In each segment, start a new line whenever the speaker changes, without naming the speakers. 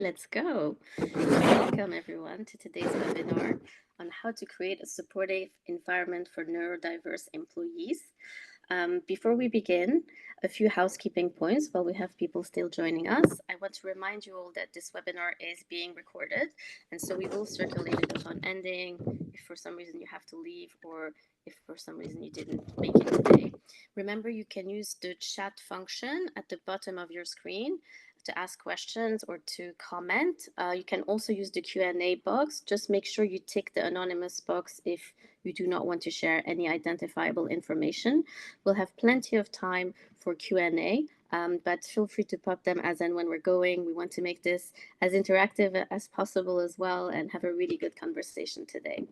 Let's go. Welcome everyone to today's webinar on how to create a supportive environment for neurodiverse employees. Before we begin, a few housekeeping points while we have people still joining us. I want to remind you all that this webinar is being recorded, and so we will circulate it upon ending if for some reason you have to leave or if for some reason you didn't make it today. Remember, you can use the chat function at the bottom of your screen to ask questions or to comment. You can also use the Q&A box. Just make sure you tick the anonymous box if you do not want to share any identifiable information. We'll have plenty of time for Q&A, but feel free to pop them as and when we're going. We want to make this as interactive as possible as well and have a really good conversation today.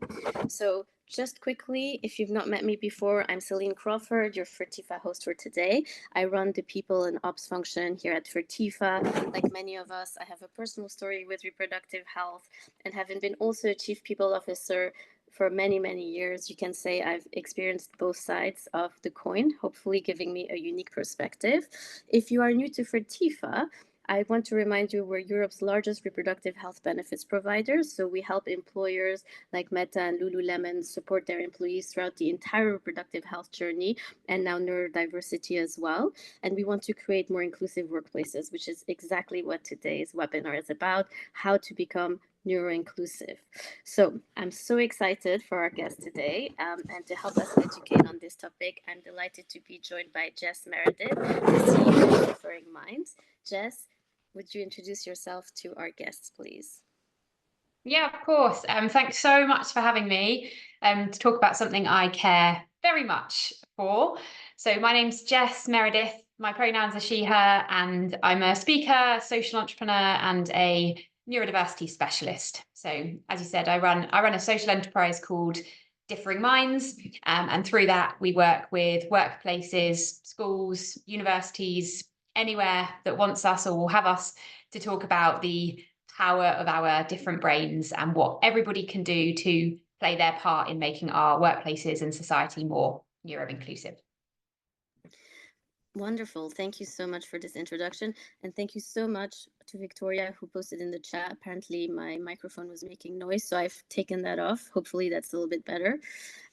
So just quickly, if you've not met me before, I'm Céline Crawford, your Fertifa host for today. I run the people and ops function here at Fertifa. Like many of us, I have a personal story with reproductive health, and having been also a chief people officer for many, many years, you can say I've experienced both sides of the coin, hopefully giving me a unique perspective. If you are new to Fertifa, I want to remind you we're Europe's largest reproductive health benefits provider. So we help employers like Meta and Lululemon support their employees throughout the entire reproductive health journey and now neurodiversity as well. And we want to create more inclusive workplaces, which is exactly what today's webinar is about, how to become neuroinclusive. So I'm so excited for our guest today, and to help us educate on this topic, I'm delighted to be joined by Jess Meredith, the CEO of Referring Minds. Jess, would you introduce yourself to our guests, please?
Yeah, of course. Thanks so much for having me to talk about something I care very much for. So my name's Jess Meredith. My pronouns are she, her, and I'm a speaker, social entrepreneur, and a neurodiversity specialist. So as you said, I run a social enterprise called Differing Minds, and through that we work with workplaces, schools, universities, anywhere that wants us or will have us to talk about the power of our different brains and what everybody can do to play their part in making our workplaces and society more neuro-inclusive.
Wonderful. Thank you so much for this introduction. And thank you so much to Victoria, who posted in the chat. Apparently my microphone was making noise, so I've taken that off. Hopefully that's a little bit better.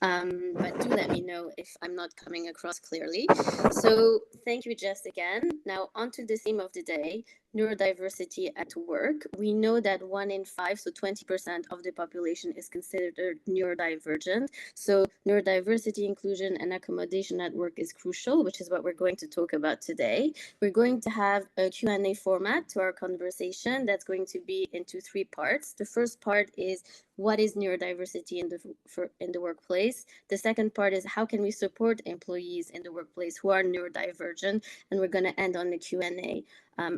But do let me know if I'm not coming across clearly. So thank you, Jess, again. Now on to the theme of the day, neurodiversity at work. We know that 1 in 5, so 20% of the population is considered neurodivergent. So neurodiversity, inclusion, and accommodation at work is crucial, which is what we're going to talk about today. We're going to have a Q&A format to our conversation that's going to be into 3 parts. The first part is what is neurodiversity in the workplace. The second part is how can we support employees in the workplace who are neurodivergent, and we're going to end on the Q&A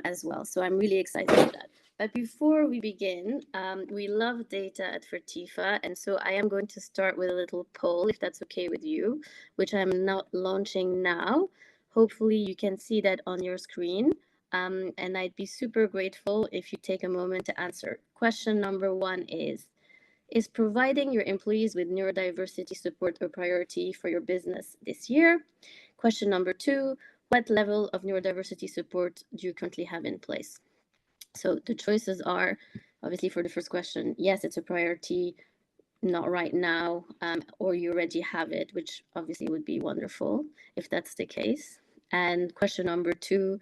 as well. So I'm really excited for that. But before we begin, we love data at Fertifa, and so I am going to start with a little poll, if that's okay with you, which I'm not launching now. Hopefully you can see that on your screen, and I'd be super grateful if you take a moment to answer. Question number 1 is providing your employees with neurodiversity support a priority for your business this year? Question number 2, what level of neurodiversity support do you currently have in place? So the choices are, obviously for the first question, yes, it's a priority, not right now, or you already have it, which obviously would be wonderful if that's the case. And question number 2,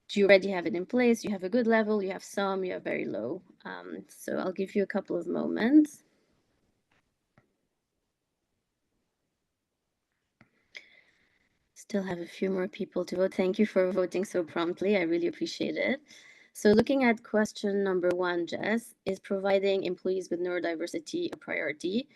do you already have it in place? You have a good level, you have some, you have very low. So I'll give you a couple of moments. Still have a few more people to vote. Thank you for voting so promptly. I really appreciate it. So looking at question number 1, Jess, is providing employees with neurodiversity a priority?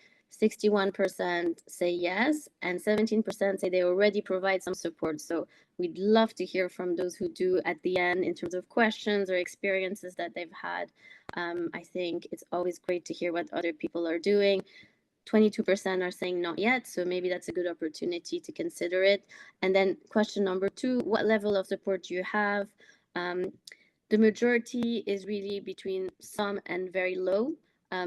61% say yes, and 17% say they already provide some support. So we'd love to hear from those who do at the end in terms of questions or experiences that they've had. I think it's always great to hear what other people are doing. 22% are saying not yet, so maybe that's a good opportunity to consider it. And then question number 2, what level of support do you have? The majority is really between some and very low,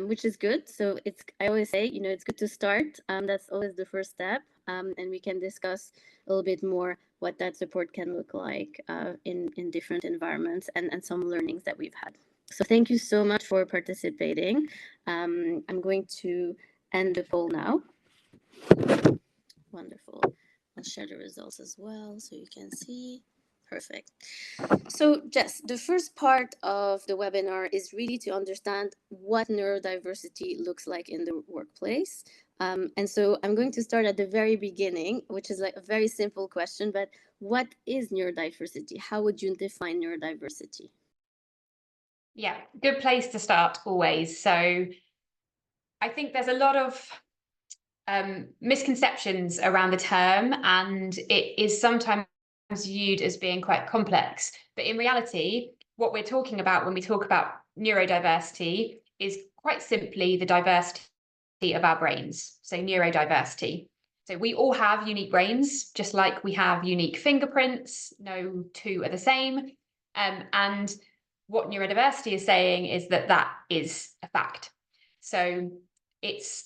which is good. So I always say, it's good to start. That's always the first step. And we can discuss a little bit more what that support can look like in different environments and some learnings that we've had. So thank you so much for participating. I'm going to end the poll now. Wonderful. I'll share the results as well so you can see. Perfect. So, Jess, the first part of the webinar is really to understand what neurodiversity looks like in the workplace. And so I'm going to start at the very beginning, which is like a very simple question, but what is neurodiversity? How would you define neurodiversity?
Yeah, good place to start always. So I think there's a lot of misconceptions around the term, and it is sometimes viewed as being quite complex. But in reality, what we're talking about when we talk about neurodiversity is quite simply the diversity of our brains. So neurodiversity. So we all have unique brains, just like we have unique fingerprints. No two are the same. And what neurodiversity is saying is that that is a fact. So it's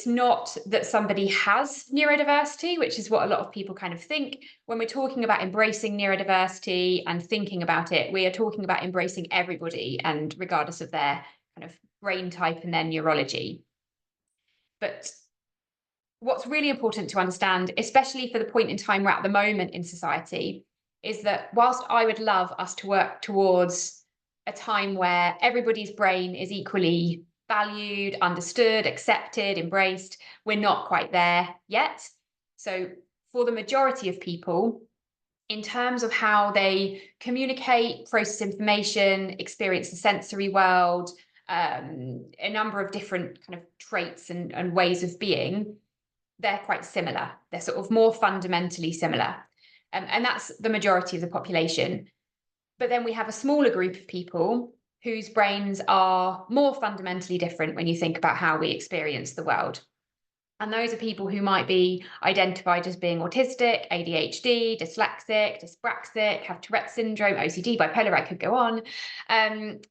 not that somebody has neurodiversity, which is what a lot of people kind of think. When we're talking about embracing neurodiversity and thinking about it, we are talking about embracing everybody, and regardless of their kind of brain type and their neurology. But what's really important to understand, especially for the point in time we're at the moment in society, is that whilst I would love us to work towards a time where everybody's brain is equally valued, understood, accepted, embraced, we're not quite there yet. So for the majority of people, in terms of how they communicate, process information, experience the sensory world, a number of different kind of traits and ways of being, they're quite similar. They're sort of more fundamentally similar. And that's the majority of the population. But then we have a smaller group of people whose brains are more fundamentally different when you think about how we experience the world. And those are people who might be identified as being autistic, ADHD, dyslexic, dyspraxic, have Tourette syndrome, OCD, bipolar, I could go on. And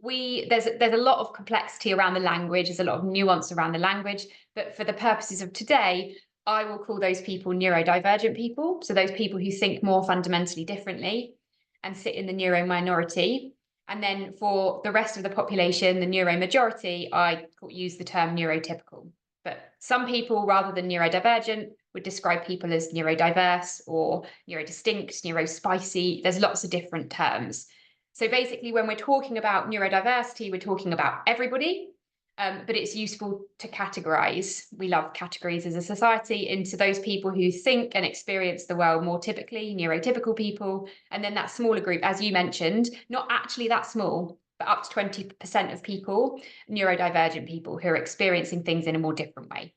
there's a lot of complexity around the language, there's a lot of nuance around the language, but for the purposes of today, I will call those people neurodivergent people. So those people who think more fundamentally differently and sit in the neuro minority. And then for the rest of the population, the neuro majority, I use the term neurotypical. But some people, rather than neurodivergent, would describe people as neurodiverse or neurodistinct, neurospicy. There's lots of different terms. So basically, when we're talking about neurodiversity, we're talking about everybody, but it's useful to categorize. We love categories as a society into those people who think and experience the world more typically, neurotypical people, and then that smaller group, as you mentioned, not actually that small, but up to 20% of people, neurodivergent people who are experiencing things in a more different way.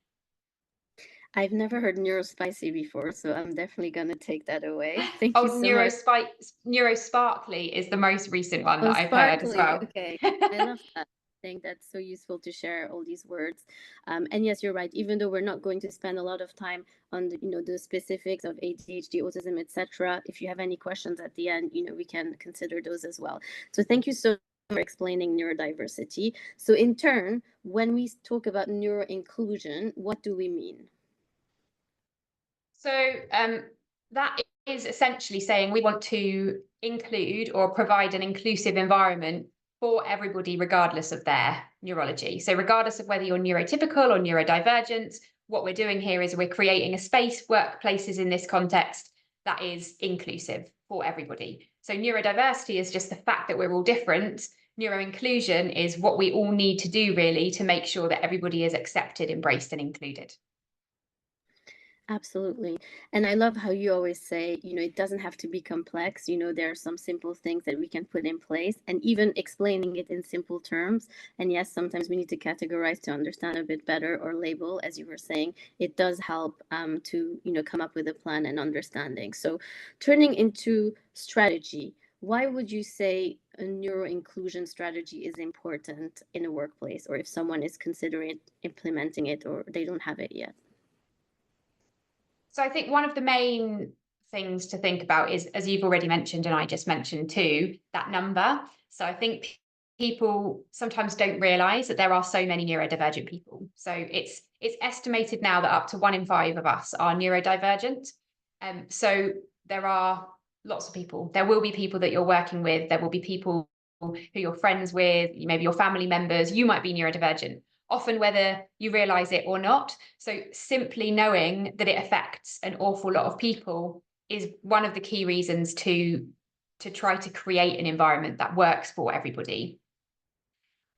I've never heard neurospicy before, so I'm definitely going to take that away. Thank you so much.
Neurosparkly is the most recent one that I've
sparkly.
heard as well.
Okay, I love that. I think that's so useful to share all these words. And yes, you're right. Even though we're not going to spend a lot of time on the specifics of ADHD, autism, etc., if you have any questions at the end, we can consider those as well. So thank you so much for explaining neurodiversity. So in turn, when we talk about neuroinclusion, what do we mean?
So that is essentially saying we want to include or provide an inclusive environment for everybody, regardless of their neurology. So regardless of whether you're neurotypical or neurodivergent, what we're doing here is we're creating a space, workplaces in this context, that is inclusive for everybody. So neurodiversity is just the fact that we're all different. Neuroinclusion is what we all need to do really to make sure that everybody is accepted, embraced, and included.
Absolutely. And I love how you always say, it doesn't have to be complex. There are some simple things that we can put in place, and even explaining it in simple terms. And yes, sometimes we need to categorize to understand a bit better, or label, as you were saying. It does help to, come up with a plan and understanding. So turning into strategy, why would you say a neuro inclusion strategy is important in a workplace, or if someone is considering implementing it or they don't have it yet?
So I think one of the main things to think about is, as you've already mentioned, and I just mentioned too, that number. So I think people sometimes don't realize that there are so many neurodivergent people. So it's estimated now that up to 1 in 5 of us are neurodivergent. So there are lots of people. There will be people that you're working with. There will be people who you're friends with, maybe your family members, you might be neurodivergent, often whether you realize it or not. So simply knowing that it affects an awful lot of people is one of the key reasons to try to create an environment that works for everybody.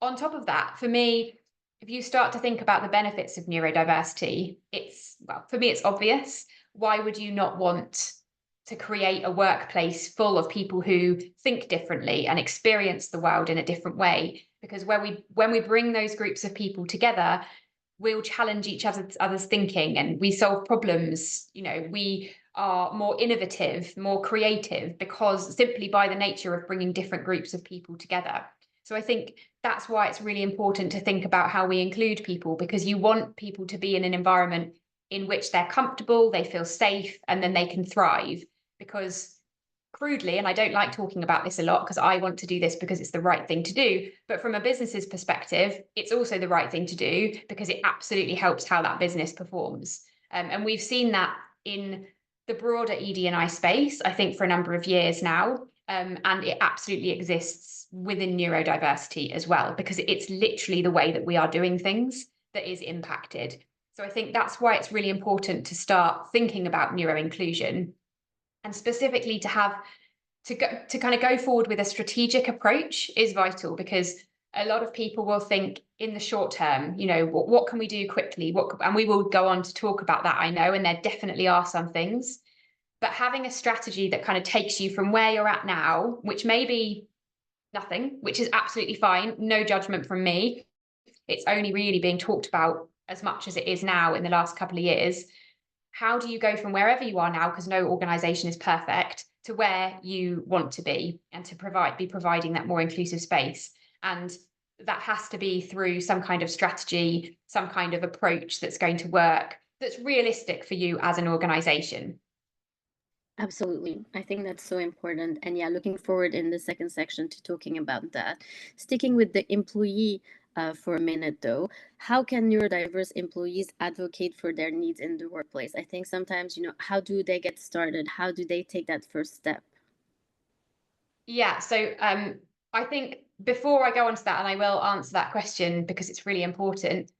On top of that, for me, if you start to think about the benefits of neurodiversity, for me, it's obvious. Why would you not want to create a workplace full of people who think differently and experience the world in a different way? Because when we bring those groups of people together, we'll challenge each other's thinking and we solve problems. We are more innovative, more creative, because simply by the nature of bringing different groups of people together. So I think that's why it's really important to think about how we include people, because you want people to be in an environment in which they're comfortable, they feel safe, and then they can thrive. Because crudely, and I don't like talking about this a lot because I want to do this because it's the right thing to do, but from a business's perspective, it's also the right thing to do because it absolutely helps how that business performs. And we've seen that in the broader ED&I space, I think, for a number of years now. And it absolutely exists within neurodiversity as well, because it's literally the way that we are doing things that is impacted. So I think that's why it's really important to start thinking about neuroinclusion, and specifically to kind of go forward with a strategic approach is vital, because a lot of people will think in the short term, what can we do quickly? And we will go on to talk about that, I know, and there definitely are some things. But having a strategy that kind of takes you from where you're at now, which may be nothing, which is absolutely fine, no judgment from me. It's only really being talked about as much as it is now in the last couple of years. How do you go from wherever you are now, because no organization is perfect, to where you want to be, and to be providing that more inclusive space? And that has to be through some kind of strategy, some kind of approach that's going to work, that's realistic for you as an organization.
Absolutely. I think that's so important. And yeah, looking forward in the second section to talking about that. Sticking with the employee for a minute, though, how can neurodiverse employees advocate for their needs in the workplace? I think sometimes, how do they get started? How do they take that first step?
Yeah, so I think before I go on to that, and I will answer that question because it's really important,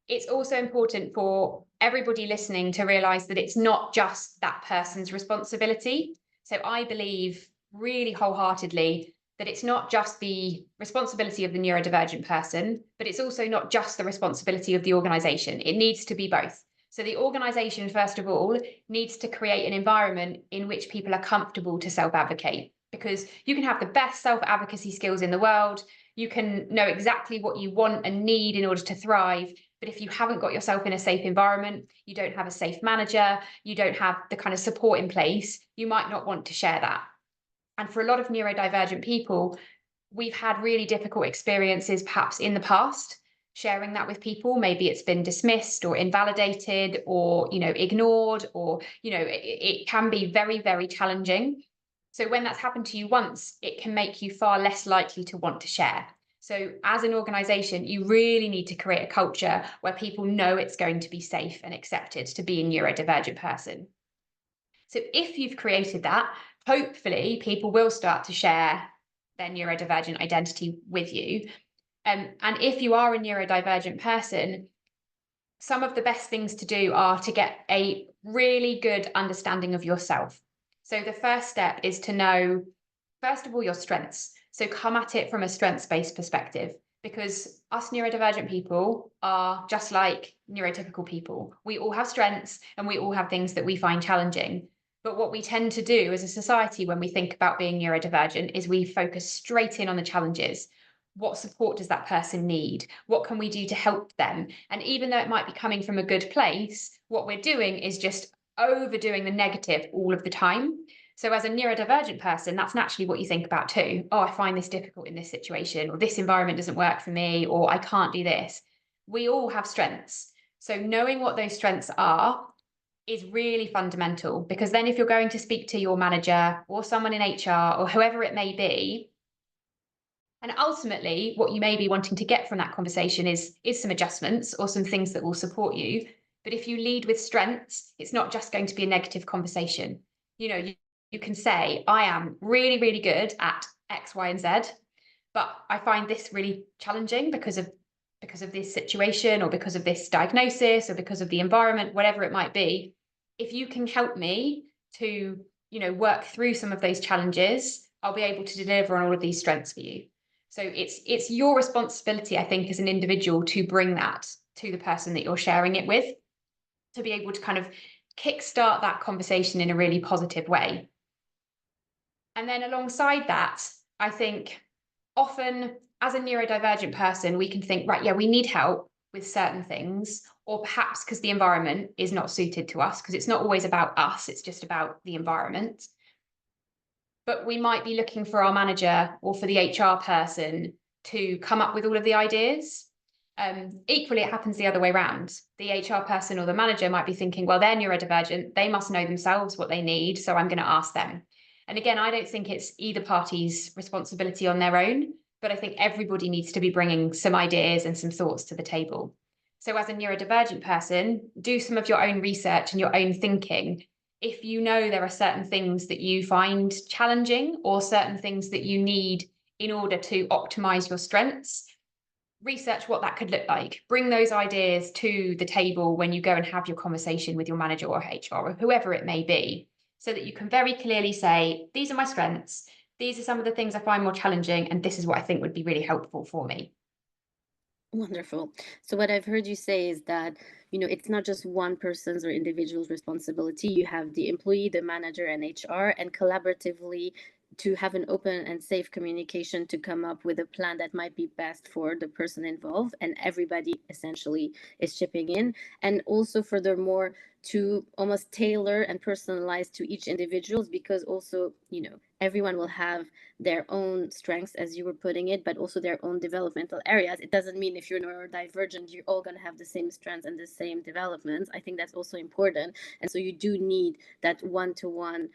it's also important for everybody listening to realize that it's not just that person's responsibility. So I believe really wholeheartedly that it's not just the responsibility of the neurodivergent person, but it's also not just the responsibility of the organization. It needs to be both. So the organization, first of all, needs to create an environment in which people are comfortable to self-advocate, because you can have the best self-advocacy skills in the world. You can know exactly what you want and need in order to thrive. But if you haven't got yourself in a safe environment, you don't have a safe manager, you don't have the kind of support in place, you might not want to share that. And for a lot of neurodivergent people, we've had really difficult experiences perhaps in the past sharing that with people. Maybe it's been dismissed or invalidated or, ignored, or, it can be very, very challenging. So when that's happened to you once, it can make you far less likely to want to share. So as an organization, you really need to create a culture where people know it's going to be safe and accepted to be a neurodivergent person. So if you've created that, hopefully people will start to share their neurodivergent identity with you. And if you are a neurodivergent person, some of the best things to do are to get a really good understanding of yourself. So the first step is to know, first of all, your strengths. So come at it from a strengths-based perspective, because us neurodivergent people are just like neurotypical people. We all have strengths and we all have things that we find challenging. But what we tend to do as a society when we think about being neurodivergent is we focus straight in on the challenges. What support does that person need? What can we do to help them? And even though it might be coming from a good place, what we're doing is just overdoing the negative all of the time. So as a neurodivergent person, that's naturally what you think about too. Oh, I find this difficult in this situation, or this environment doesn't work for me, or I can't do this. We all have strengths. So knowing what those strengths are is really fundamental, because then if you're going to speak to your manager or someone in HR or whoever it may be, and ultimately what you may be wanting to get from that conversation is some adjustments or some things that will support you. But if you lead with strengths, it's not just going to be a negative conversation. You can say, I am really, really good at X, Y, and Z, but I find this really challenging because of this situation, or because of this diagnosis, or because of the environment, whatever it might be. If you can help me to, work through some of those challenges, I'll be able to deliver on all of these strengths for you. So it's your responsibility, I think, as an individual, to bring that to the person that you're sharing it with, to be able to kind of kickstart that conversation in a really positive way. And then alongside that, I think often as a neurodivergent person, we can think, right, yeah, we need help with certain things, or perhaps because the environment is not suited to us, because it's not always about us, it's just about the environment. But we might be looking for our manager or for the HR person to come up with all of the ideas. Equally, it happens the other way around. The HR person or the manager might be thinking, well, they're neurodivergent, they must know themselves what they need, so I'm going to ask them. And again, I don't think it's either party's responsibility on their own, but I think everybody needs to be bringing some ideas and some thoughts to the table. So as a neurodivergent person, do some of your own research and your own thinking. If you know there are certain things that you find challenging, or certain things that you need in order to optimize your strengths, research what that could look like. Bring those ideas to the table when you go and have your conversation with your manager or HR or whoever it may be, so that you can very clearly say, these are my strengths, these are some of the things I find more challenging, and this is what I think would be really helpful for me.
Wonderful. So what I've heard you say is that, it's not just one person's or individual's responsibility. You have the employee, the manager, and HR, and collaboratively to have an open and safe communication to come up with a plan that might be best for the person involved, and everybody essentially is chipping in. And also, furthermore, to almost tailor and personalize to each individuals, because also, everyone will have their own strengths, as you were putting it, but also their own developmental areas. It doesn't mean if you're neurodivergent, you're all going to have the same strengths and the same developments. I think that's also important. And so you do need that one-to-one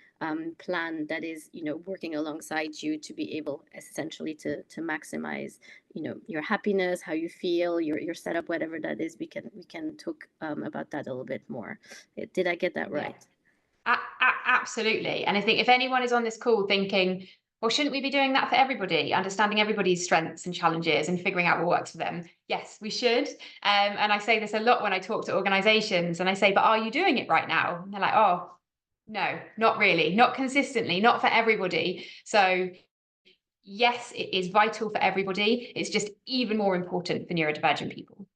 plan that is, working alongside you to be able essentially to maximize, your happiness, how you feel, your setup, whatever that is. We can talk about that a little bit more. Did I get that right?
Yeah. Absolutely. And I think if anyone is on this call thinking, well, shouldn't we be doing that for everybody, understanding everybody's strengths and challenges and figuring out what works for them? Yes, we should. And I say this a lot when I talk to organizations, and I say, but are you doing it right now? And they're like, oh, no, not really, not consistently, not for everybody. So yes, it is vital for everybody. It's just even more important for neurodivergent people.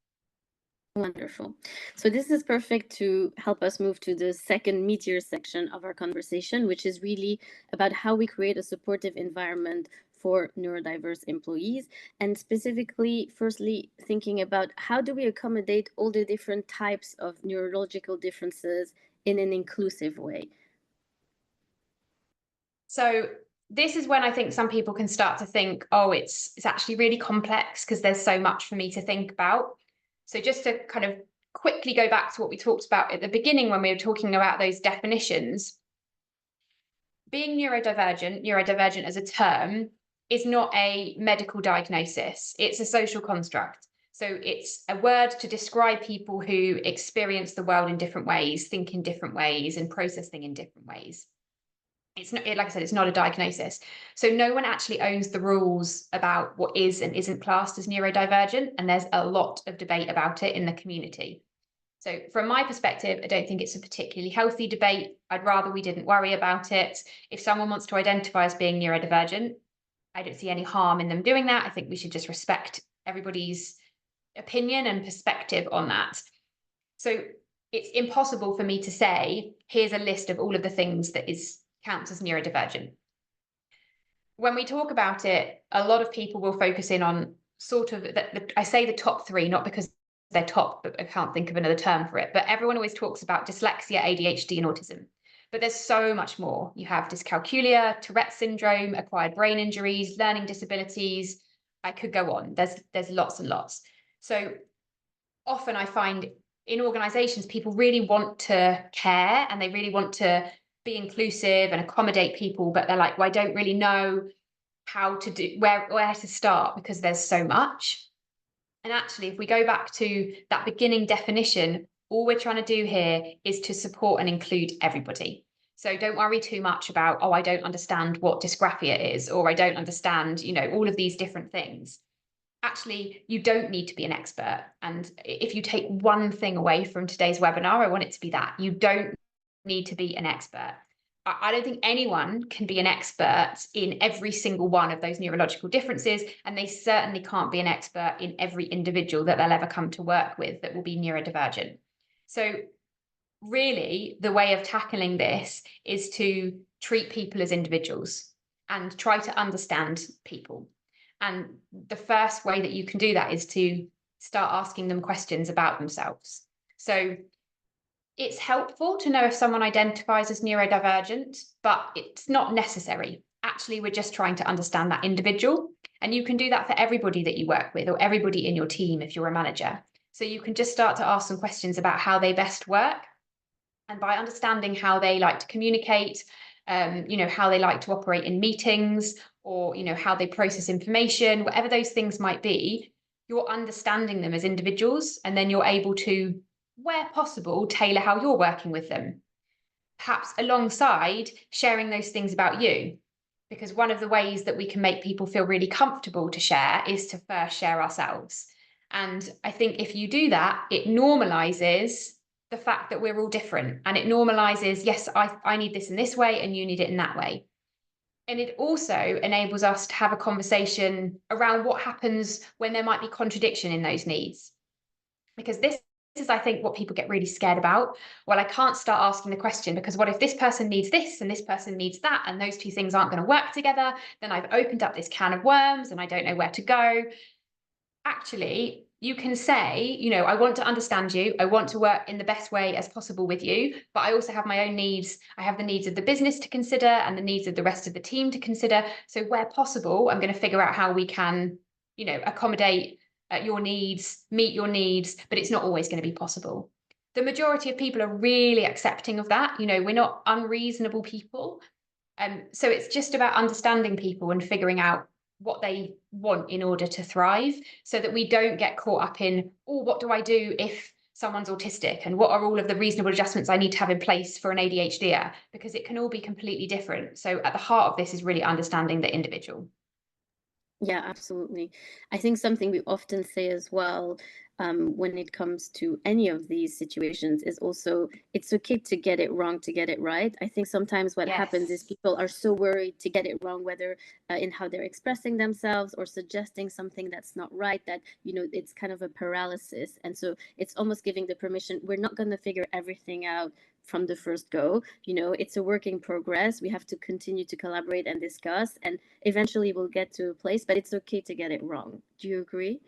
Wonderful. So this is perfect to help us move to the second meatier section of our conversation, which is really about how we create a supportive environment for neurodiverse employees, and specifically, firstly, thinking about how do we accommodate all the different types of neurological differences in an inclusive way.
So this is when I think some people can start to think, oh, it's actually really complex because there's so much for me to think about. So just to kind of quickly go back to what we talked about at the beginning when we were talking about those definitions, being neurodivergent as a term is not a medical diagnosis. It's a social construct. So it's a word to describe people who experience the world in different ways, think in different ways, and process things in different ways. It's not, like I said, it's not a diagnosis. So no one actually owns the rules about what is and isn't classed as neurodivergent, and there's a lot of debate about it in the community. So from my perspective, I don't think it's a particularly healthy debate. I'd rather we didn't worry about it. If someone wants to identify as being neurodivergent, I don't see any harm in them doing that. I think we should just respect everybody's opinion and perspective on that. So it's impossible for me to say, here's a list of all of the things that counts as neurodivergent. When we talk about it, a lot of people will focus in on sort of, I say the top three, not because they're top, but I can't think of another term for it. But everyone always talks about dyslexia, ADHD, and autism. But there's so much more. You have dyscalculia, Tourette syndrome, acquired brain injuries, learning disabilities. I could go on. There's lots and lots. So often I find in organizations, people really want to care and they really want to be inclusive and accommodate people, but they're like, well, I don't really know how to do, where to start, because there's so much. And actually, if we go back to that beginning definition, all we're trying to do here is to support and include everybody. So don't worry too much about, oh, I don't understand what dysgraphia is, or I don't understand, all of these different things. Actually, you don't need to be an expert. And if you take one thing away from today's webinar, I want it to be that you don't need to be an expert. I don't think anyone can be an expert in every single one of those neurological differences, and they certainly can't be an expert in every individual that they'll ever come to work with that will be neurodivergent. So really, the way of tackling this is to treat people as individuals and try to understand people. And the first way that you can do that is to start asking them questions about themselves. So it's helpful to know if someone identifies as neurodivergent, but it's not necessary. Actually, we're just trying to understand that individual. And you can do that for everybody that you work with or everybody in your team if you're a manager. So you can just start to ask some questions about how they best work. And by understanding how they like to communicate, how they like to operate in meetings, or how they process information, whatever those things might be, you're understanding them as individuals, and then you're able to, where possible, tailor how you're working with them, perhaps alongside sharing those things about you. Because one of the ways that we can make people feel really comfortable to share is to first share ourselves. And I think if you do that, it normalizes the fact that we're all different, and it normalizes, yes, I need this in this way and you need it in that way. And it also enables us to have a conversation around what happens when there might be contradiction in those needs. Because this is, I think, what people get really scared about. Well, I can't start asking the question because what if this person needs this and this person needs that, and those two things aren't going to work together? Then I've opened up this can of worms and I don't know where to go. Actually, you can say, I want to understand you. I want to work in the best way as possible with you, but I also have my own needs. I have the needs of the business to consider and the needs of the rest of the team to consider. So where possible, I'm going to figure out how we can, accommodate your needs, meet your needs, but it's not always going to be possible. The majority of people are really accepting of that. We're not unreasonable people. So it's just about understanding people and figuring out what they want in order to thrive, so that we don't get caught up in, oh, what do I do if someone's autistic, and what are all of the reasonable adjustments I need to have in place for an ADHDer, because it can all be completely different. So at the heart of this is really understanding the individual.
Yeah, absolutely. I think something we often say as well, when it comes to any of these situations, is also it's okay to get it wrong to get it right. I think sometimes what happens is people are so worried to get it wrong, whether in how they're expressing themselves or suggesting something that's not right, that it's kind of a paralysis. And so it's almost giving the permission, we're not going to figure everything out from the first go. It's a work in progress. We have to continue to collaborate and discuss, and eventually we'll get to a place, but it's okay to get it wrong. Do you agree?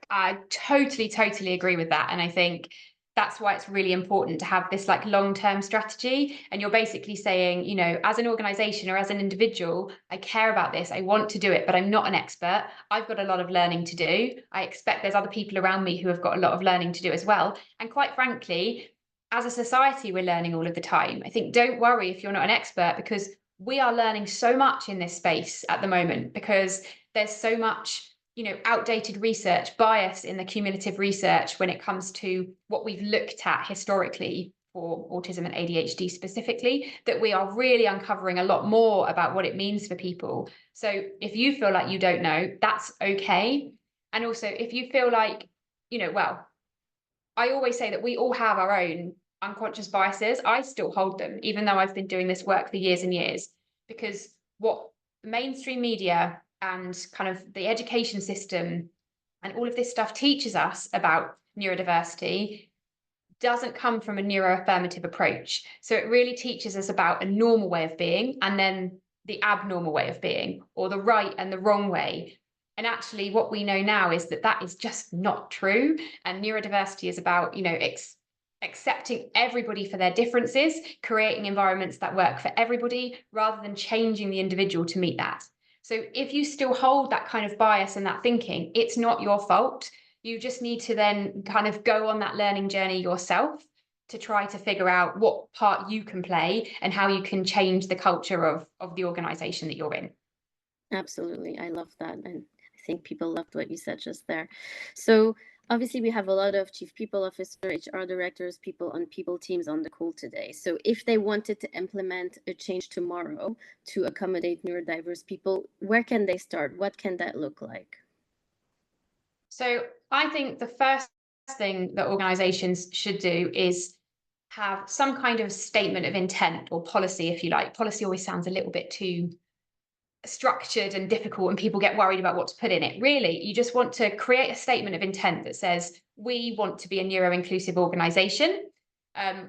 I totally agree with that. And I think that's why it's really important to have this long-term strategy. And you're basically saying, as an organization or as an individual, I care about this. I want to do it, but I'm not an expert. I've got a lot of learning to do. I expect there's other people around me who have got a lot of learning to do as well. And quite frankly, as a society, we're learning all of the time. I think don't worry if you're not an expert, because we are learning so much in this space at the moment, because there's so much outdated research, bias in the cumulative research when it comes to what we've looked at historically for autism and ADHD specifically, that we are really uncovering a lot more about what it means for people. So if you feel like you don't know, that's okay. And also if you feel like, well, I always say that we all have our own unconscious biases. I still hold them, even though I've been doing this work for years and years, because what mainstream media and kind of the education system and all of this stuff teaches us about neurodiversity doesn't come from a neuroaffirmative approach. So it really teaches us about a normal way of being, and then the abnormal way of being, or the right and the wrong way. And actually what we know now is that that is just not true. And neurodiversity is about, accepting everybody for their differences, creating environments that work for everybody, rather than changing the individual to meet that. So if you still hold that kind of bias and that thinking, it's not your fault. You just need to then kind of go on that learning journey yourself to try to figure out what part you can play and how you can change the culture of the organization that you're in.
Absolutely. I love that. And I think people loved what you said just there. So Obviously, we have a lot of chief people officers, HR directors, people on people teams on the call today. So if they wanted to implement a change tomorrow to accommodate neurodiverse people, where can they start? What can that look like?
So I think the first thing that organizations should do is have some kind of statement of intent or policy, if you like. Policy always sounds a little bit too structured and difficult, and people get worried about what to put in it. Really, you just want to create a statement of intent that says, we want to be a neuro-inclusive organization.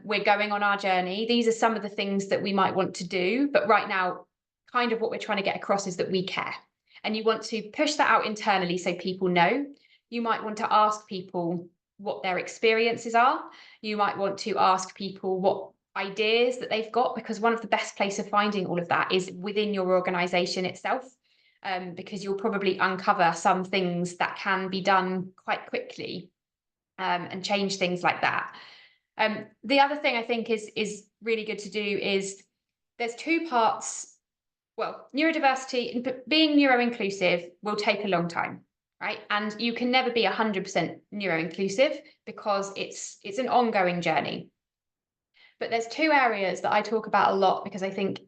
We're going on our journey. These are some of the things that we might want to do. But right now, kind of what we're trying to get across is that we care. And you want to push that out internally so people know. You might want to ask people what their experiences are. You might want to ask people what ideas that they've got, because one of the best places of finding all of that is within your organization itself, because you'll probably uncover some things that can be done quite quickly, and change things like that. The other thing I think is really good to do is there's two parts. Well, neurodiversity, being neuro-inclusive will take a long time, right? And you can never be 100% neuro-inclusive because it's an ongoing journey. But there's two areas that I talk about a lot because I think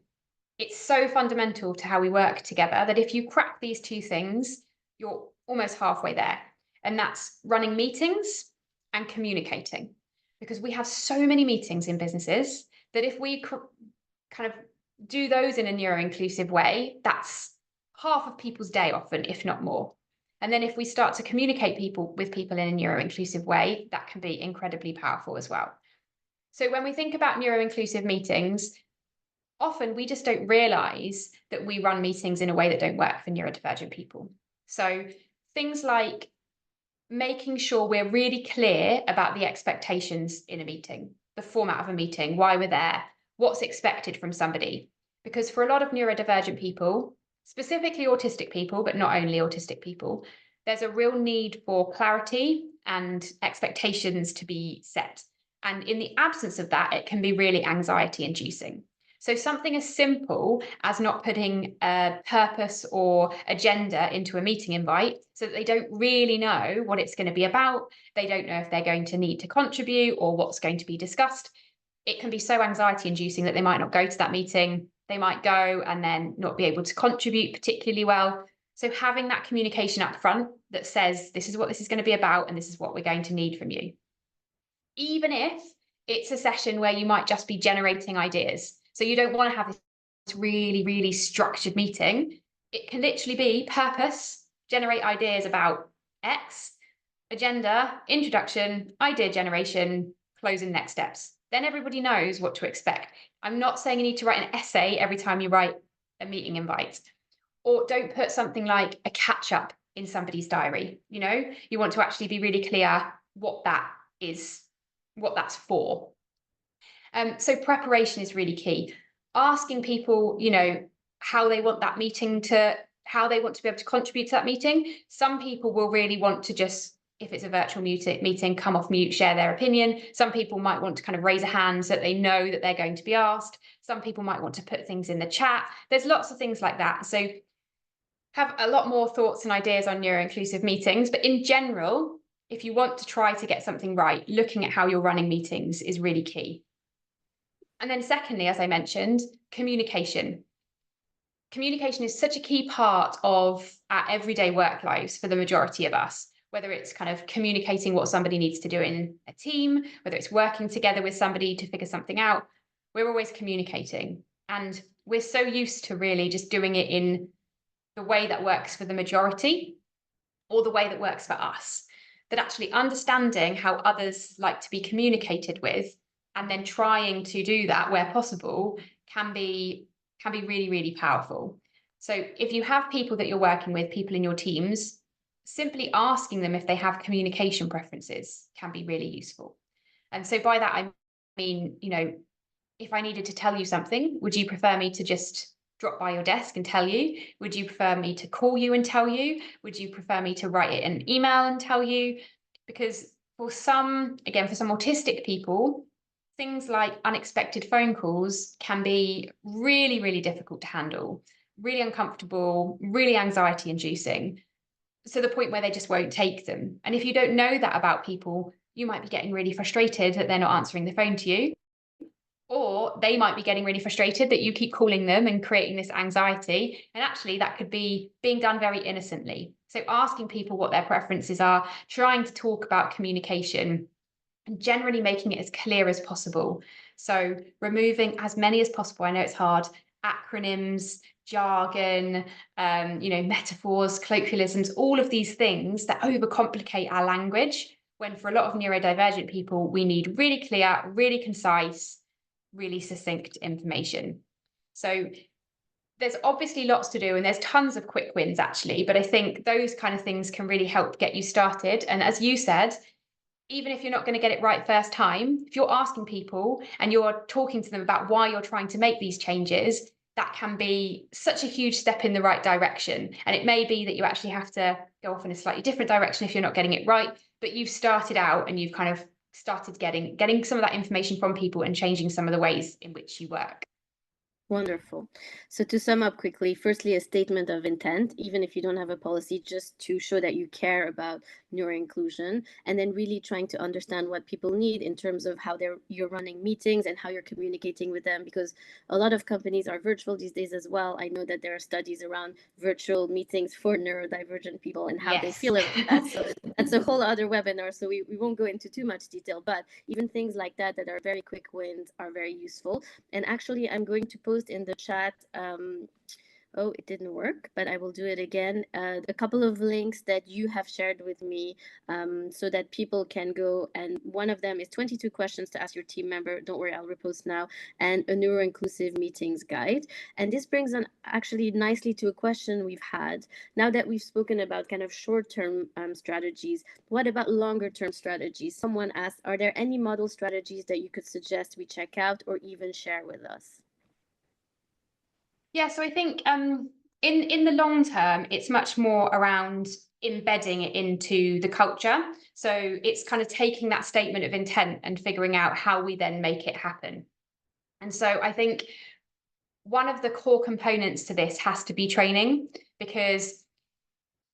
it's so fundamental to how we work together that if you crack these two things, you're almost halfway there. And that's running meetings and communicating. Because we have so many meetings in businesses that if we kind of do those in a neuro-inclusive way, that's half of people's day often, if not more. And then if we start to communicate with people in a neuro-inclusive way, that can be incredibly powerful as well. So when we think about neuro-inclusive meetings, often we just don't realize that we run meetings in a way that don't work for neurodivergent people. So things like making sure we're really clear about the expectations in a meeting, the format of a meeting, why we're there, what's expected from somebody. Because for a lot of neurodivergent people, specifically autistic people, but not only autistic people, there's a real need for clarity and expectations to be set. And in the absence of that, it can be really anxiety inducing. So something as simple as not putting a purpose or agenda into a meeting invite so that they don't really know what it's going to be about. They don't know if they're going to need to contribute or what's going to be discussed. It can be so anxiety inducing that they might not go to that meeting. They might go and then not be able to contribute particularly well. So having that communication up front that says, this is what this is going to be about and this is what we're going to need from you. Even if it's a session where you might just be generating ideas. So you don't want to have this really, really structured meeting. It can literally be purpose, generate ideas about X, agenda, introduction, idea generation, closing next steps. Then everybody knows what to expect. I'm not saying you need to write an essay every time you write a meeting invite, or don't put something like a catch up in somebody's diary. You want to actually be really clear what that is, what that's for. So preparation is really key. Asking people, how they want that meeting how they want to be able to contribute to that meeting. Some people will really want to just, if it's a virtual meeting, come off mute, share their opinion. Some people might want to kind of raise a hand so that they know that they're going to be asked. Some people might want to put things in the chat. There's lots of things like that. So have a lot more thoughts and ideas on neuro-inclusive meetings. But in general, if you want to try to get something right, looking at how you're running meetings is really key. And then secondly, as I mentioned, communication. Communication is such a key part of our everyday work lives for the majority of us, whether it's kind of communicating what somebody needs to do in a team, whether it's working together with somebody to figure something out. We're always communicating. And we're so used to really just doing it in the way that works for the majority or the way that works for us, that actually understanding how others like to be communicated with and then trying to do that where possible can be really, really powerful. So if you have people that you're working with, people in your teams, simply asking them if they have communication preferences can be really useful. And so by that, I mean, if I needed to tell you something, would you prefer me to just drop by your desk and tell you? Would you prefer me to call you and tell you? Would you prefer me to write it in an email and tell you? Because for some autistic people, things like unexpected phone calls can be really, really difficult to handle, really uncomfortable, really anxiety inducing. to the point where they just won't take them. And if you don't know that about people, you might be getting really frustrated that they're not answering the phone to you, or they might be getting really frustrated that you keep calling them and creating this anxiety. And actually, that could be being done very innocently. So asking people what their preferences are, trying to talk about communication, and generally making it as clear as possible. So removing as many as possible. I know it's hard. Acronyms, jargon, metaphors, colloquialisms, all of these things that overcomplicate our language. When for a lot of neurodivergent people, we need really clear, really concise, really succinct information. So there's obviously lots to do, and there's tons of quick wins actually, but I think those kind of things can really help get you started. And as you said, even if you're not going to get it right first time, if you're asking people and you're talking to them about why you're trying to make these changes, that can be such a huge step in the right direction. And it may be that you actually have to go off in a slightly different direction if you're not getting it right, but you've started out and you've kind of started getting some of that information from people and changing some of the ways in which you work.
Wonderful. So to sum up quickly, firstly, a statement of intent, even if you don't have a policy, just to show that you care about neuroinclusion, and then really trying to understand what people need in terms of how you're running meetings and how you're communicating with them, because a lot of companies are virtual these days as well. I know that there are studies around virtual meetings for neurodivergent people and how they feel about that. So that's a whole other webinar, so we won't go into too much detail, but even things like that are very quick wins are very useful. And actually, I'm going to post in the chat, oh, it didn't work, but I will do it again, a couple of links that you have shared with me, so that people can go, and one of them is 22 questions to ask your team member. Don't worry, I'll repost now, and a neuro-inclusive meetings guide. And this brings on actually nicely to a question we've had. Now that we've spoken about kind of short-term strategies, what about longer-term strategies? Someone asked, are there any model strategies that you could suggest we check out or even share with us?
Yeah, so I think in the long term, it's much more around embedding it into the culture. So it's kind of taking that statement of intent and figuring out how we then make it happen. And so I think one of the core components to this has to be training, because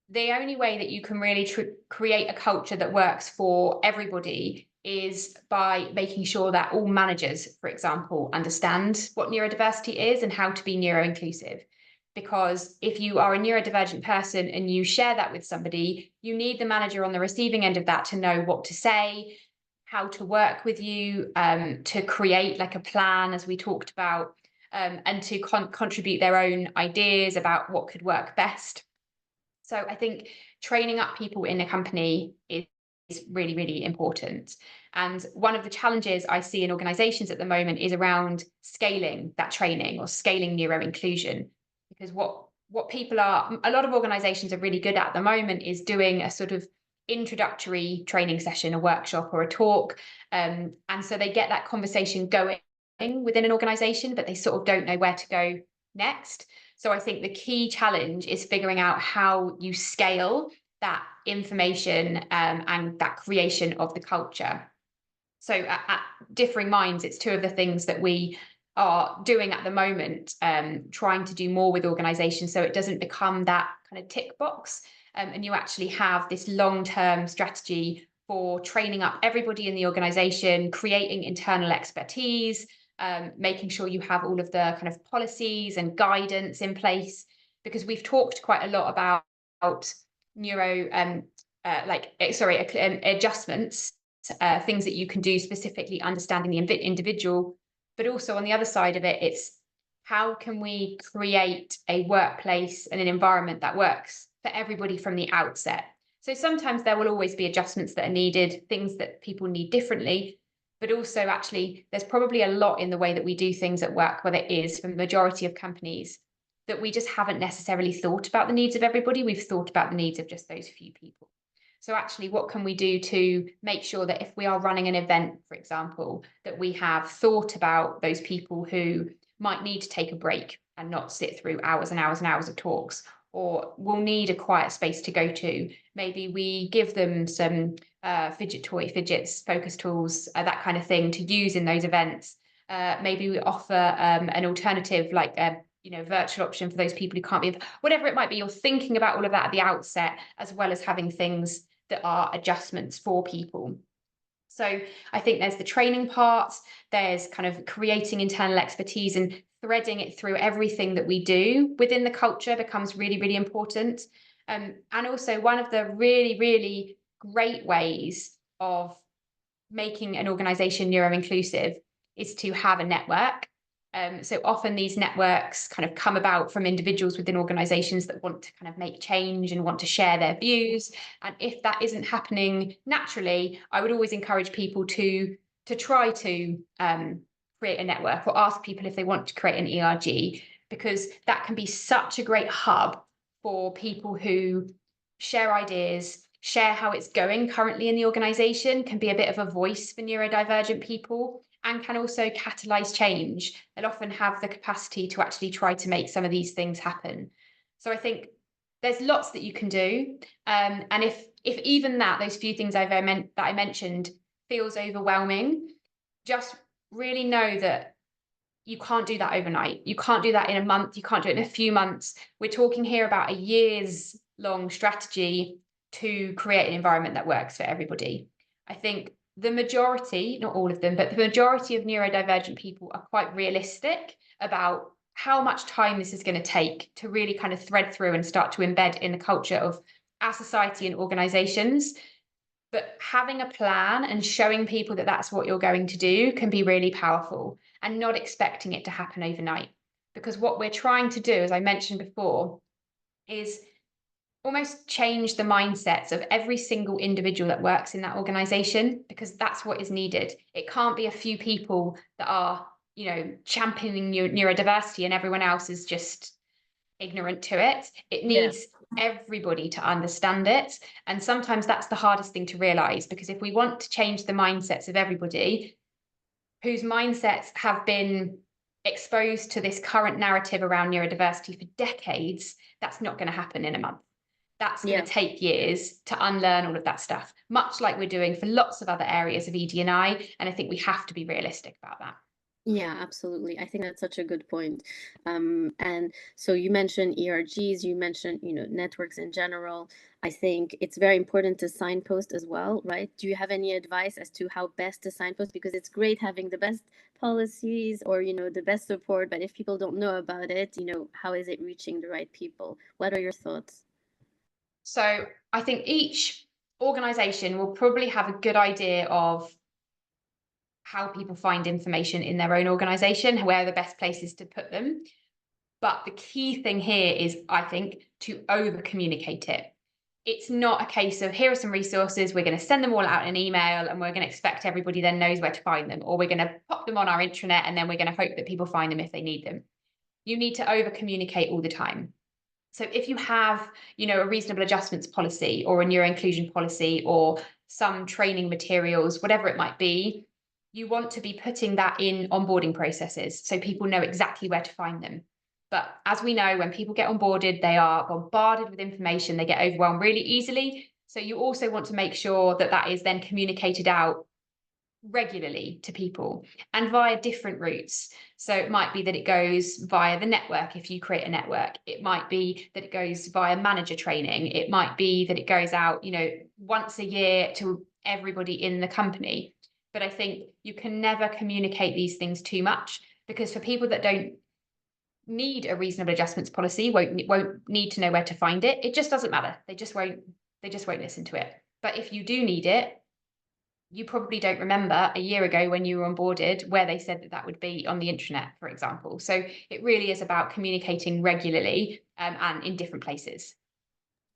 the only way that you can really create a culture that works for everybody is by making sure that all managers, for example, understand what neurodiversity is and how to be neuro-inclusive. Because if you are a neurodivergent person and you share that with somebody, you need the manager on the receiving end of that to know what to say, how to work with you, to create like a plan, as we talked about, and to contribute their own ideas about what could work best. So I think training up people in a company is really, really important. And one of the challenges I see in organizations at the moment is around scaling that training or scaling neuro inclusion. Because what people are, a lot of organizations are really good at the moment is doing a sort of introductory training session, a workshop or a talk. And so they get that conversation going within an organization, but they sort of don't know where to go next. So I think the key challenge is figuring out how you scale that information and that creation of the culture. So at Differing Minds, it's two of the things that we are doing at the moment, trying to do more with organizations so it doesn't become that kind of tick box, and you actually have this long-term strategy for training up everybody in the organization, creating internal expertise, making sure you have all of the kind of policies and guidance in place, because we've talked quite a lot about neuro adjustments, things that you can do, specifically understanding the individual, but also on the other side of it, it's how can we create a workplace and an environment that works for everybody from the outset. So sometimes there will always be adjustments that are needed, things that people need differently, but also actually there's probably a lot in the way that we do things at work, where it is for the majority of companies, that we just haven't necessarily thought about the needs of everybody. We've thought about the needs of just those few people. So actually, what can we do to make sure that if we are running an event, for example, that we have thought about those people who might need to take a break and not sit through hours and hours and hours of talks, or will need a quiet space to go to. Maybe we give them some fidgets, focus tools, that kind of thing to use in those events. Maybe we offer an alternative, like virtual option for those people who can't be, whatever it might be, you're thinking about all of that at the outset, as well as having things that are adjustments for people. So I think there's the training part, there's kind of creating internal expertise and threading it through everything that we do within the culture becomes really, really important. And also one of the really, really great ways of making an organization neuro-inclusive is to have a network. So often these networks kind of come about from individuals within organizations that want to kind of make change and want to share their views. And if that isn't happening naturally, I would always encourage people to try to create a network or ask people if they want to create an ERG, because that can be such a great hub for people who share ideas, share how it's going currently in the organization, can be a bit of a voice for neurodivergent people, and can also catalyze change. They'll often have the capacity to actually try to make some of these things happen. So I think there's lots that you can do. And if even those few things that I mentioned feels overwhelming, just really know that you can't do that overnight. You can't do that in a month. You can't do it in a few months. We're talking here about a years long strategy to create an environment that works for everybody. I think the majority, not all of them, but the majority of neurodivergent people are quite realistic about how much time this is going to take to really kind of thread through and start to embed in the culture of our society and organizations. But having a plan and showing people that that's what you're going to do can be really powerful, and not expecting it to happen overnight. Because what we're trying to do, as I mentioned before, is almost change the mindsets of every single individual that works in that organization, because that's what is needed. It can't be a few people that are, championing neurodiversity and everyone else is just ignorant to it. It needs everybody to understand it. And sometimes that's the hardest thing to realize, because if we want to change the mindsets of everybody whose mindsets have been exposed to this current narrative around neurodiversity for decades, that's not going to happen in a month. That's going to take years to unlearn all of that stuff, much like we're doing for lots of other areas of ED&I. And I think we have to be realistic about that.
Yeah, absolutely. I think that's such a good point. And so you mentioned ERGs, you mentioned, networks in general. I think it's very important to signpost as well, right? Do you have any advice as to how best to signpost? Because it's great having the best policies or, the best support, but if people don't know about it, how is it reaching the right people? What are your thoughts?
So I think each organization will probably have a good idea of how people find information in their own organization, where are the best places to put them. But the key thing here is, I think, to over communicate it. It's not a case of, here are some resources, we're going to send them all out in an email and we're going to expect everybody then knows where to find them, or we're going to pop them on our intranet and then we're going to hope that people find them if they need them. You need to over communicate all the time. So if you have, a reasonable adjustments policy or a neuroinclusion policy or some training materials, whatever it might be, you want to be putting that in onboarding processes so people know exactly where to find them. But as we know, when people get onboarded, they are bombarded with information, they get overwhelmed really easily. So you also want to make sure that that is then communicated out regularly to people and via different routes. So it might be that it goes via the network if you create a network. It might be that it goes via manager training. It might be that it goes out, once a year to everybody in the company. But I think you can never communicate these things too much, because for people that don't need a reasonable adjustments policy, won't need to know where to find it, it just doesn't matter. They just won't listen to it. But if you do need it, you probably don't remember a year ago when you were onboarded where they said that would be on the intranet, for example. So it really is about communicating regularly and in different places.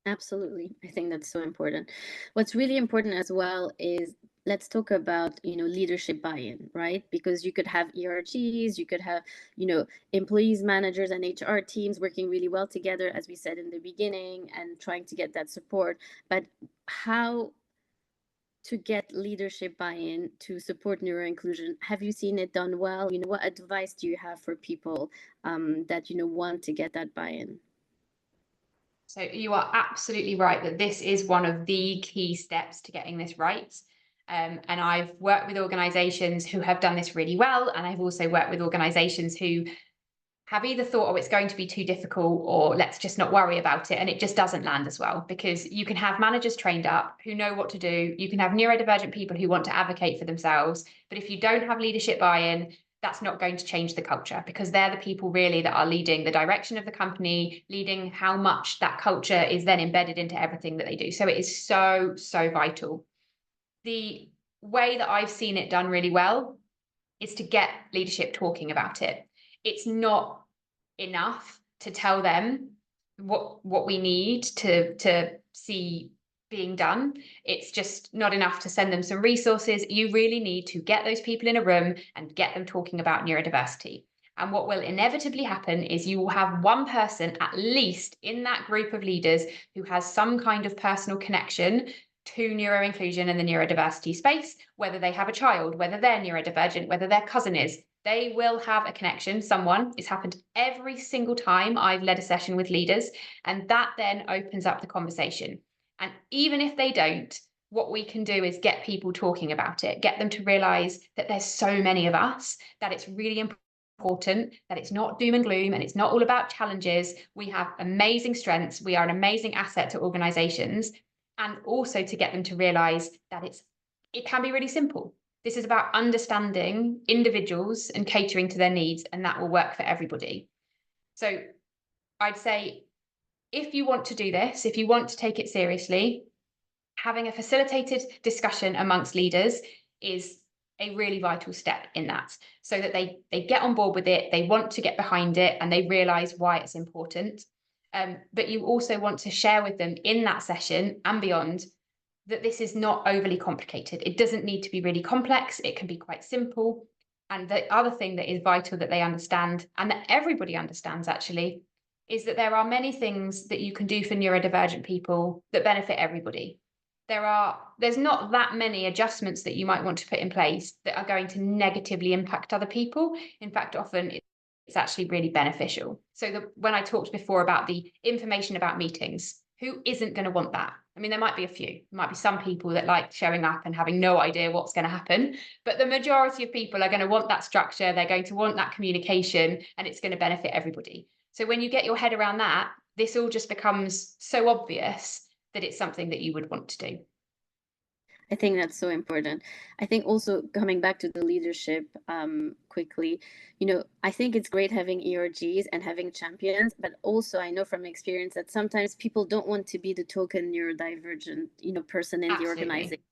Absolutely. I think that's so important. What's really important as well is, let's talk about, leadership buy-in, right? Because you could have ERGs, you could have, employees, managers, and HR teams working really well together, as we said in the beginning, and trying to get that support. But how to get leadership buy-in to support neuroinclusion? Have you seen it done well? What advice do you have for people that, want to get that buy-in?
So you are absolutely right that this is one of the key steps to getting this right. And I've worked with organizations who have done this really well. And I've also worked with organizations who have either thought, oh, it's going to be too difficult, or let's just not worry about it. And it just doesn't land as well, because you can have managers trained up who know what to do. You can have neurodivergent people who want to advocate for themselves. But if you don't have leadership buy-in, that's not going to change the culture, because they're the people really that are leading the direction of the company, leading how much that culture is then embedded into everything that they do. So it is so, so vital. The way that I've seen it done really well is to get leadership talking about it. It's not enough to tell them what we need to see being done. It's just not enough to send them some resources. You really need to get those people in a room and get them talking about neurodiversity. And what will inevitably happen is you will have one person at least in that group of leaders who has some kind of personal connection to neuroinclusion and the neurodiversity space, whether they have a child, whether they're neurodivergent, whether their cousin is. They will have a connection, someone. It's happened every single time I've led a session with leaders, and that then opens up the conversation. And even if they don't, what we can do is get people talking about it, get them to realize that there's so many of us, that it's really important, that it's not doom and gloom, and it's not all about challenges. We have amazing strengths. We are an amazing asset to organizations, and also to get them to realize that it can be really simple. This is about understanding individuals and catering to their needs, and that will work for everybody. So I'd say, if you want to do this, if you want to take it seriously, having a facilitated discussion amongst leaders is a really vital step in that, so that they get on board with it, they want to get behind it, and they realize why it's important. But you also want to share with them in that session and beyond that this is not overly complicated. It doesn't need to be really complex. It can be quite simple. And the other thing that is vital that they understand, and that everybody understands actually, is that there are many things that you can do for neurodivergent people that benefit everybody. There's not that many adjustments that you might want to put in place that are going to negatively impact other people. In fact, often it's actually really beneficial. So when I talked before about the information about meetings, who isn't going to want that? I mean, there might be a few. There might be some people that like showing up and having no idea what's going to happen, but the majority of people are going to want that structure. They're going to want that communication, and it's going to benefit everybody. So when you get your head around that, this all just becomes so obvious that it's something that you would want to do.
I think that's so important. I think also coming back to the leadership quickly, I think it's great having ERGs and having champions, but also I know from experience that sometimes people don't want to be the token neurodivergent, person in the organization.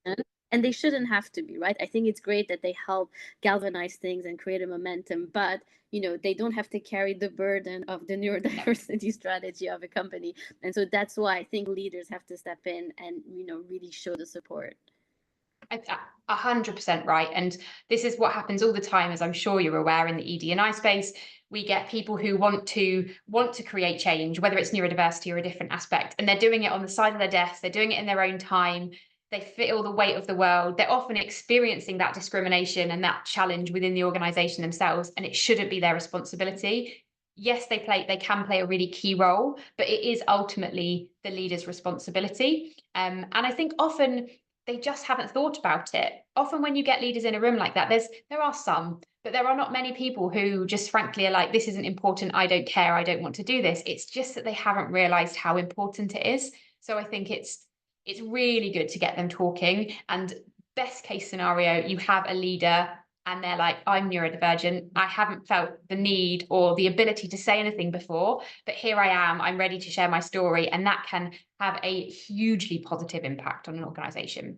And they shouldn't have to be, right? I think it's great that they help galvanize things and create a momentum, but they don't have to carry the burden of the neurodiversity strategy of a company. And so that's why I think leaders have to step in and really show the support.
100% right. And this is what happens all the time, as I'm sure you're aware, in the ED&I space. We get people who want to create change, whether it's neurodiversity or a different aspect, and they're doing it on the side of their desk. They're doing it in their own time. They feel the weight of the world. They're often experiencing that discrimination and that challenge within the organization themselves, and it shouldn't be their responsibility. Yes, they can play a really key role, but it is ultimately the leader's responsibility. And I think often they just haven't thought about it. Often when you get leaders in a room like that, there are some, but there are not many people who just frankly are like, this isn't important, I don't care, I don't want to do this. It's just that they haven't realized how important it is. So I think it's really good to get them talking. And best case scenario, you have a leader and they're like, I'm neurodivergent. I haven't felt the need or the ability to say anything before, but here I am. I'm ready to share my story. And that can have a hugely positive impact on an organization.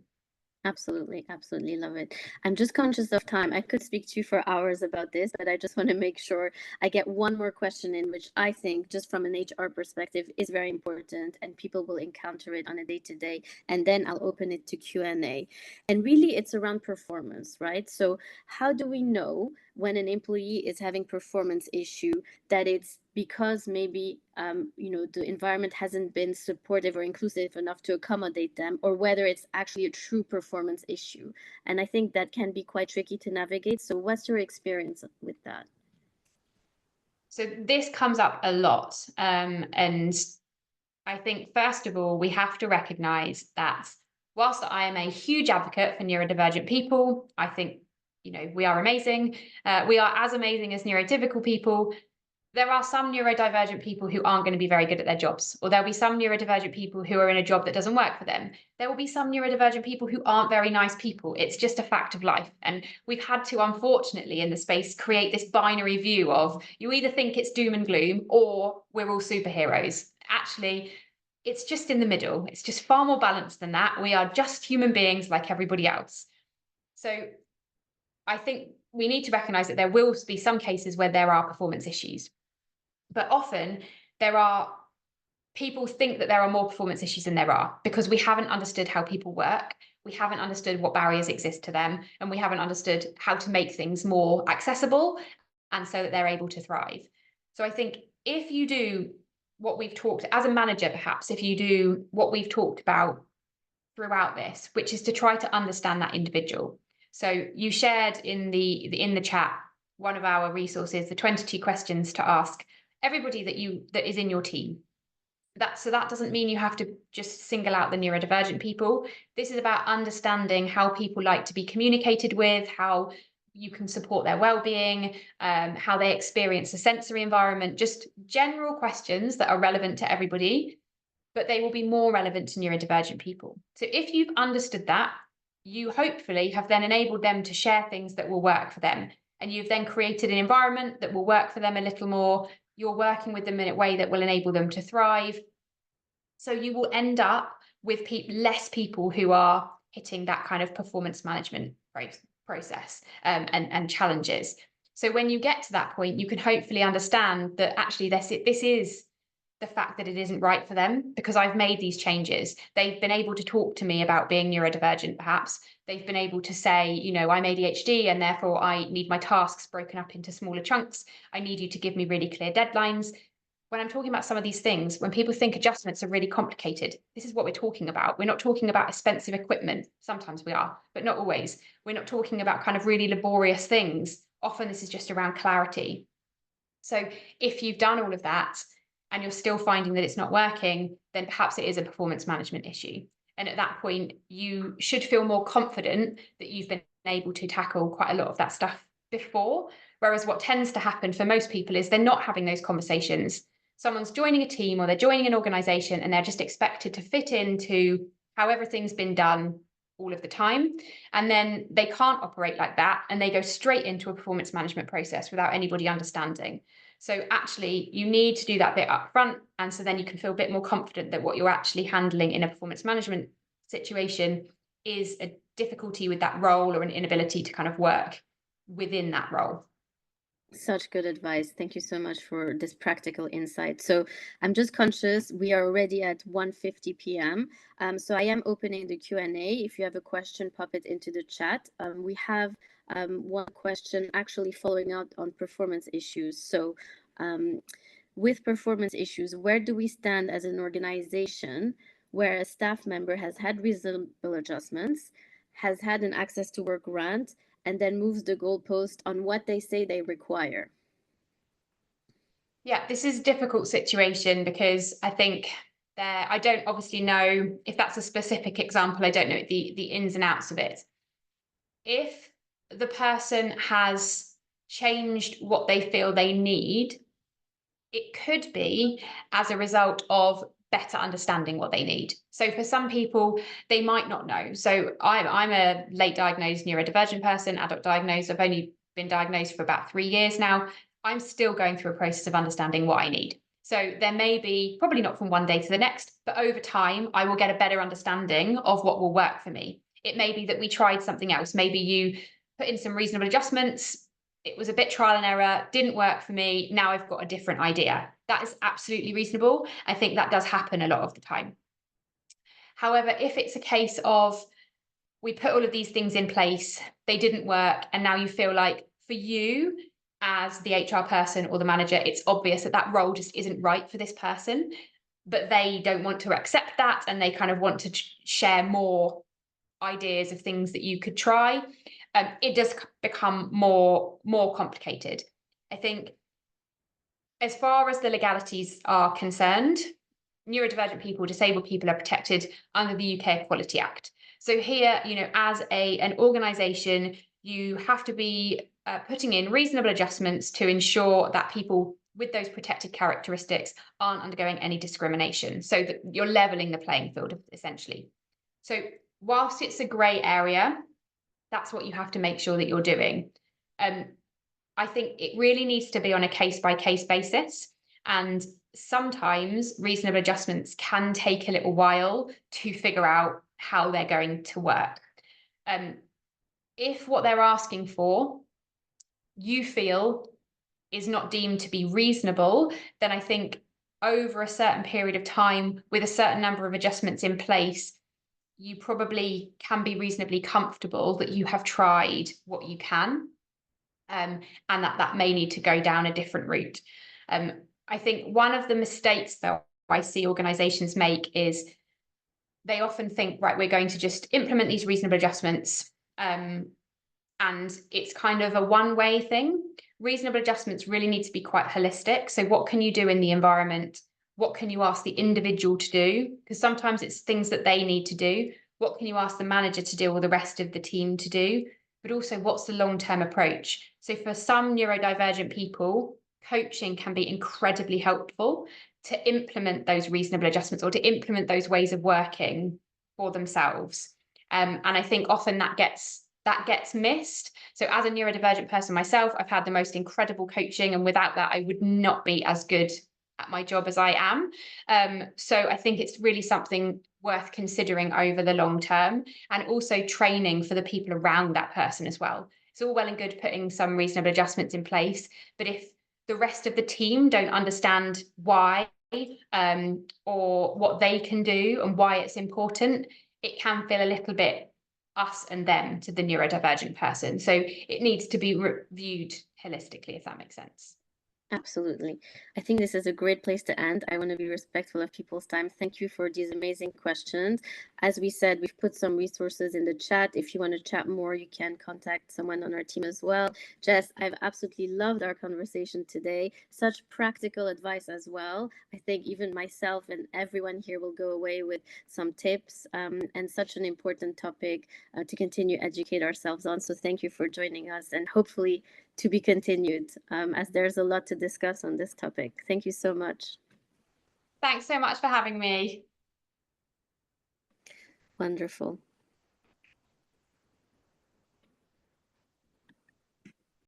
Absolutely. Absolutely love it. I'm just conscious of time. I could speak to you for hours about this, but I just want to make sure I get one more question in, which I think just from an HR perspective is very important and people will encounter it on a day-to-day. And then I'll open it to Q&A. And really it's around performance, right? So how do we know when an employee is having performance issue that it's because maybe the environment hasn't been supportive or inclusive enough to accommodate them, or whether it's actually a true performance issue? And I think that can be quite tricky to navigate. So what's your experience with that?
So this comes up a lot. And I think, first of all, we have to recognize that whilst I am a huge advocate for neurodivergent people, I think we are amazing. We are as amazing as neurotypical people. there are some neurodivergent people who aren't going to be very good at their jobs, or there'll be some neurodivergent people who are in a job that doesn't work for them. There will be some neurodivergent people who aren't very nice people. It's just a fact of life. And we've had to, unfortunately, in the space, create this binary view of you either think it's doom and gloom or we're all superheroes. Actually, it's just in the middle. It's just far more balanced than that. We are just human beings like everybody else. So I think we need to recognize that there will be some cases where there are performance issues. But often people think that there are more performance issues than there are because we haven't understood how people work. We haven't understood what barriers exist to them, and we haven't understood how to make things more accessible and so that they're able to thrive. So I think if you do what we've talked as a manager, perhaps if you do what we've talked about throughout this, which is to try to understand that individual. So you shared in the chat one of our resources, the 22 questions to ask everybody that is in your team. So that doesn't mean you have to just single out the neurodivergent people. This is about understanding how people like to be communicated with, how you can support their well-being, how they experience the sensory environment, just general questions that are relevant to everybody, but they will be more relevant to neurodivergent people. So if you've understood that, you hopefully have then enabled them to share things that will work for them. And you've then created an environment that will work for them a little more. You're working with them in a way that will enable them to thrive. So you will end up with less people who are hitting that kind of performance management process and challenges. So when you get to that point, you can hopefully understand that actually this is the fact that it isn't right for them because I've made these changes. They've been able to talk to me about being neurodivergent, perhaps. They've been able to say, you know, I'm ADHD and therefore I need my tasks broken up into smaller chunks. I need you to give me really clear deadlines. When I'm talking about some of these things, when people think adjustments are really complicated, this is what we're talking about. We're not talking about expensive equipment. Sometimes we are, but not always. We're not talking about kind of really laborious things. Often this is just around clarity. So if you've done all of that, and you're still finding that it's not working, then perhaps it is a performance management issue. And at that point, you should feel more confident that you've been able to tackle quite a lot of that stuff before. Whereas what tends to happen for most people is they're not having those conversations. Someone's joining a team or they're joining an organization and they're just expected to fit into how everything's been done all of the time. And then they can't operate like that. And they go straight into a performance management process without anybody understanding. So actually, you need to do that bit up front. And so then you can feel a bit more confident that what you're actually handling in a performance management situation is a difficulty with that role or an inability to kind of work within that role.
Such good advice. Thank you so much for this practical insight. So I'm just conscious we are already at 1:50 p.m. So I am opening the Q&A. If you have a question, pop it into the chat. We have one question actually following up on performance issues. So with performance issues, where do we stand as an organization where a staff member has had reasonable adjustments, has had an access to work grant, and then moves the goalpost on what they say they require?
Yeah, this is a difficult situation because I think I don't obviously know if that's a specific example. I don't know the ins and outs of it. If the person has changed what they feel they need, it could be as a result of better understanding what they need. So for some people, they might not know. So I'm a late diagnosed neurodivergent person, adult diagnosed. I've only been diagnosed for about 3 years now. I'm still going through a process of understanding what I need. So there may be, probably not from one day to the next, but over time, I will get a better understanding of what will work for me. It may be that we tried something else. Maybe you put in some reasonable adjustments. It was a bit trial and error, didn't work for me. Now I've got a different idea. That is absolutely reasonable. I think that does happen a lot of the time. However, if it's a case of we put all of these things in place, they didn't work, and now you feel like for you as the HR person or the manager, it's obvious that that role just isn't right for this person, but they don't want to accept that and they kind of want to share more ideas of things that you could try. It does become more complicated. I think as far as the legalities are concerned, neurodivergent people, disabled people are protected under the UK Equality Act. So here, you know, as an organisation, you have to be putting in reasonable adjustments to ensure that people with those protected characteristics aren't undergoing any discrimination, so that you're leveling the playing field essentially. So whilst it's a grey area, that's what you have to make sure that you're doing. I think it really needs to be on a case-by-case basis, and sometimes reasonable adjustments can take a little while to figure out how they're going to work. If what they're asking for you feel is not deemed to be reasonable, then I think over a certain period of time with a certain number of adjustments in place, you probably can be reasonably comfortable that you have tried what you can, and that may need to go down a different route. I think one of the mistakes that I see organizations make is they often think, right, we're going to just implement these reasonable adjustments, and it's kind of a one-way thing. Reasonable adjustments really need to be quite holistic. So what can you do in the environment? What can you ask the individual to do? Because sometimes it's things that they need to do. What can you ask the manager to do or the rest of the team to do? But also, what's the long-term approach? So for some neurodivergent people, coaching can be incredibly helpful to implement those reasonable adjustments or to implement those ways of working for themselves. And I think often that gets missed. So as a neurodivergent person myself, I've had the most incredible coaching, and without that, I would not be as good at my job as I am. So I think it's really something worth considering over the long term, and also training for the people around that person as well. It's all well and good putting some reasonable adjustments in place, but if the rest of the team don't understand why, or what they can do and why it's important, it can feel a little bit us and them to the neurodivergent person. So it needs to be reviewed holistically, if that makes sense.
Absolutely. I think this is a great place to end. I want to be respectful of people's time. Thank you for these amazing questions. As we said, we've put some resources in the chat. If you want to chat more, you can contact someone on our team as well. Jess, I've absolutely loved our conversation today. Such practical advice as well. I think even myself and everyone here will go away with some tips, and such an important topic to continue educate ourselves on. So thank you for joining us, and hopefully to be continued, as there's a lot to discuss on this topic. Thank you so much.
Thanks so much for having me.
Wonderful.